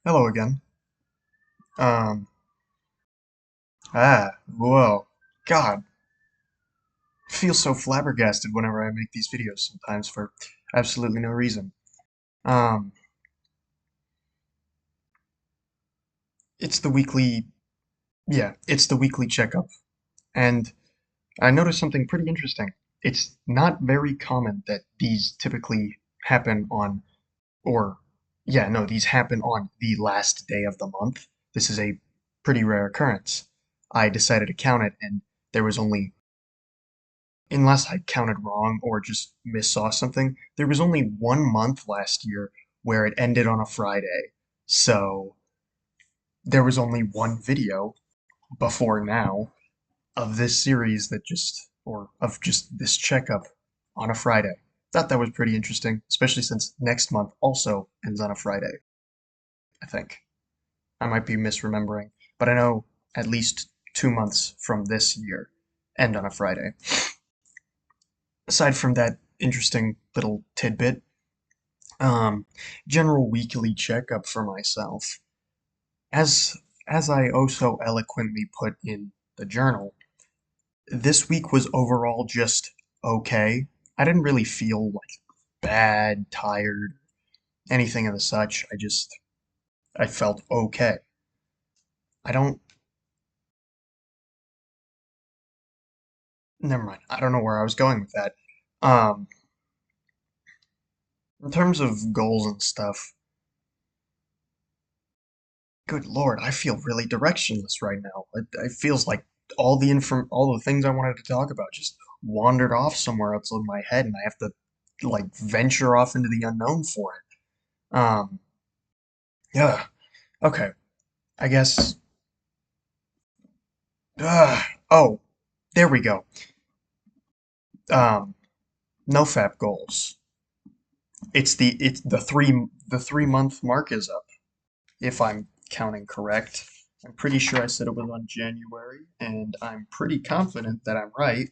Hello again. Um, whoa. God, I feel so flabbergasted whenever I make these videos sometimes for absolutely no reason. Um, it's the weekly, it's the weekly checkup. And I noticed something pretty interesting. It's not very common that these typically happen on, or, no, these happen on the last day of the month. This is a pretty rare occurrence. I decided to count it, and there was only unless I counted wrong or just missaw something, there was only 1 month last year where it ended on a Friday. So there was only one video before now of this series or of just this checkup on a Friday. Thought that was pretty interesting, especially since next month also ends on a Friday, I think. I might be misremembering, but I know at least 2 months from this year end on a Friday. Aside from that interesting little tidbit, um, general weekly checkup for myself. As as I oh so eloquently put in the journal, this week was overall just okay. I didn't really feel like bad, tired, anything of the such. I felt okay. I don't Never mind. I don't know where I was going with that. Um, in terms of goals and stuff, good lord, I feel really directionless right now. It feels like all the things I wanted to talk about just wandered off somewhere else in my head, and I have to like venture off into the unknown for it. Yeah. Okay. I guess. Uh, oh, there we go. Um, no fap goals. It's the 3 month mark is up, if I'm counting correct. I'm pretty sure I said it was on January, and I'm pretty confident that I'm right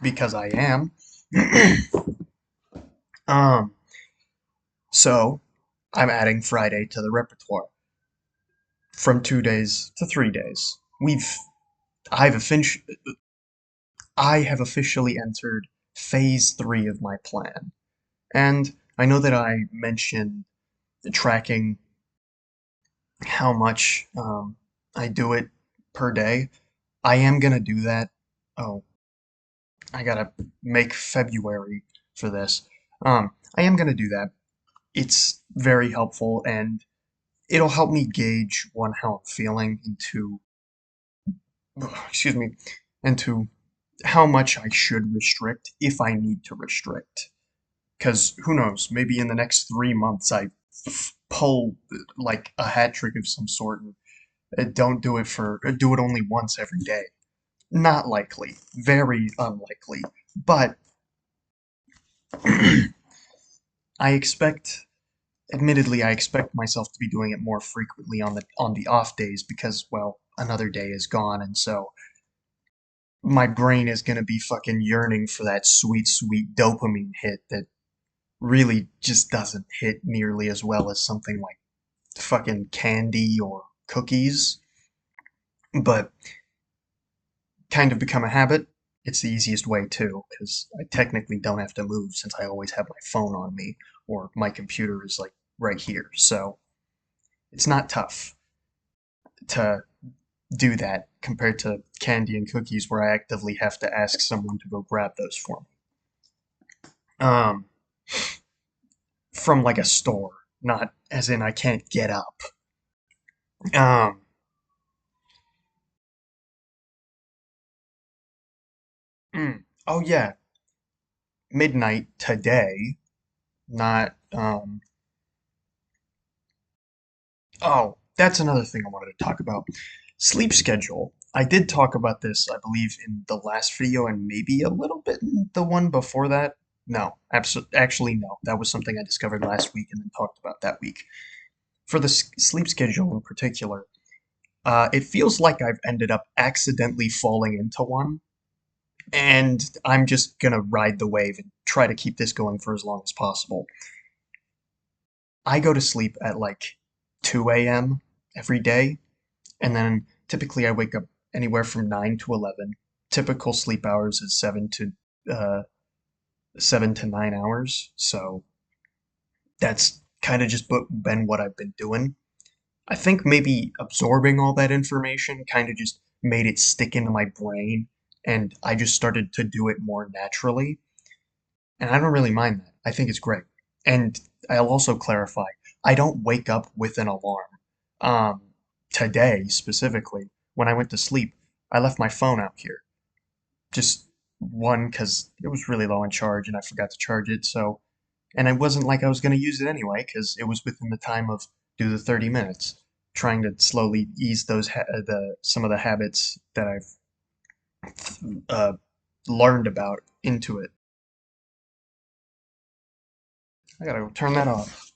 because I am. Um, so I'm adding Friday to the repertoire from 2 days to 3 days. I've officially I have officially entered phase three of my plan, and I know that I mentioned tracking how much I do it per day. I am gonna do that. Oh, I gotta make February for this. I am gonna do that. It's very helpful, and it'll help me gauge one how I'm feeling into excuse me into how much I should restrict if I need to restrict. Because who knows, maybe in the next 3 months I pull like a hat trick of some sort and don't do it do it only once every day. Not likely, very unlikely, but I expect admittedly, I expect myself to be doing it more frequently on the off days because, well, another day is gone, and so my brain is gonna be fucking yearning for that sweet, sweet dopamine hit that really just doesn't hit nearly as well as something like fucking candy or cookies. But kind of become a habit. It's the easiest way too, because I technically don't have to move since I always have my phone on me or my computer is like right here. So it's not tough to do that compared to candy and cookies where I actively have to ask someone to go grab those for me. Um, from like a store, not as in I can't get up. Um, oh yeah, midnight today, not, oh, that's another thing I wanted to talk about. Sleep schedule. I did talk about this, I believe, in the last video and maybe a little bit in the one before that. No, actually, no. That was something I discovered last week and then talked about that week. For the sleep schedule in particular, it feels like I've ended up accidentally falling into one. and I'm just gonna ride the wave and try to keep this going for as long as possible. I go to sleep at like 2 a.m. every day, and then typically I wake up anywhere from 9 to 11. Typical sleep hours is 7 to 9 hours, so that's kind of just been what I've been doing. I think maybe absorbing all that information kind of just made it stick into my brain, and I just started to do it more naturally. And I don't really mind that. I think it's great. And I'll also clarify, I don't wake up with an alarm. Um, Today, specifically, when I went to sleep, I left my phone out here. Just one, because it was really low on charge and I forgot to charge it, so and it wasn't like I was going to use it anyway, because it was within the time of do the 30 minutes, trying to slowly ease the some of the habits that I've uh, learned about into it. I gotta go turn that off.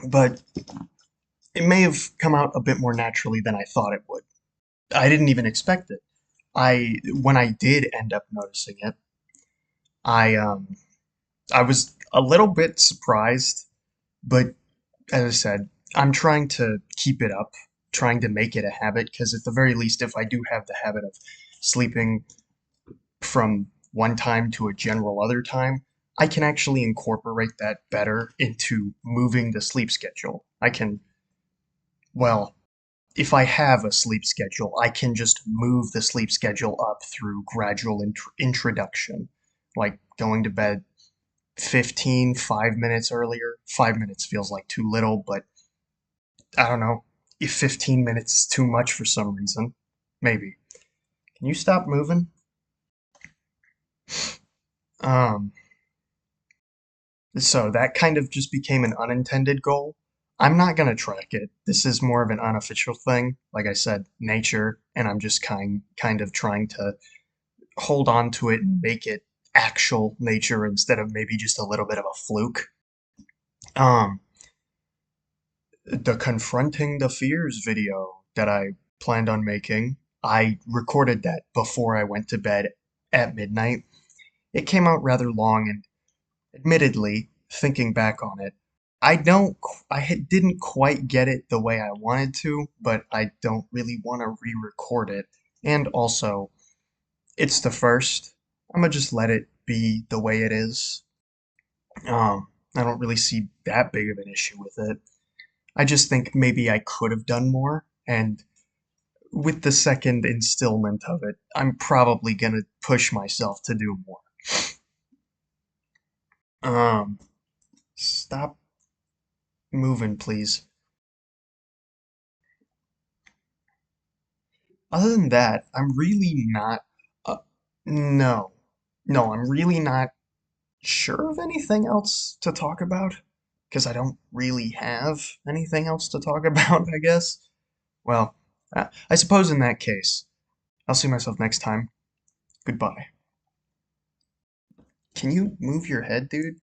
But it may have come out a bit more naturally than I thought it would. I didn't even expect it. When I did end up noticing it, I um I was a little bit surprised, but as I said, I'm trying to keep it up, trying to make it a habit, because at the very least, if I do have the habit of sleeping from one time to a general other time, I can actually incorporate that better into moving the sleep schedule. Well, if I have a sleep schedule, I can just move the sleep schedule up through gradual introduction, like going to bed 5 minutes earlier. 5 minutes feels like too little, but I don't know if 15 minutes is too much for some reason. Maybe. Can you stop moving? Um, so that kind of just became an unintended goal. I'm not gonna track it. This is more of an unofficial thing. Like I said, nature, and I'm just kind of trying to hold on to it and make it actual nature instead of maybe just a little bit of a fluke. Um, the confronting the fears video that I planned on making, I recorded that before I went to bed at midnight. It came out rather long, and admittedly, thinking back on it, didn't quite get it the way I wanted to, but I don't really want to re-record it. And also, it's the first. I'm gonna just let it be the way it is. I don't really see that big of an issue with it. I just think maybe I could have done more, and with the second installment of it, I'm probably gonna push myself to do more. Um, Stop moving, please. Other than that, I'm really not. Uh, no, no, I'm really not sure of anything else to talk about because I don't really have anything else to talk about, I guess. Well, I suppose in that case, I'll see myself next time. Goodbye. Can you move your head, dude?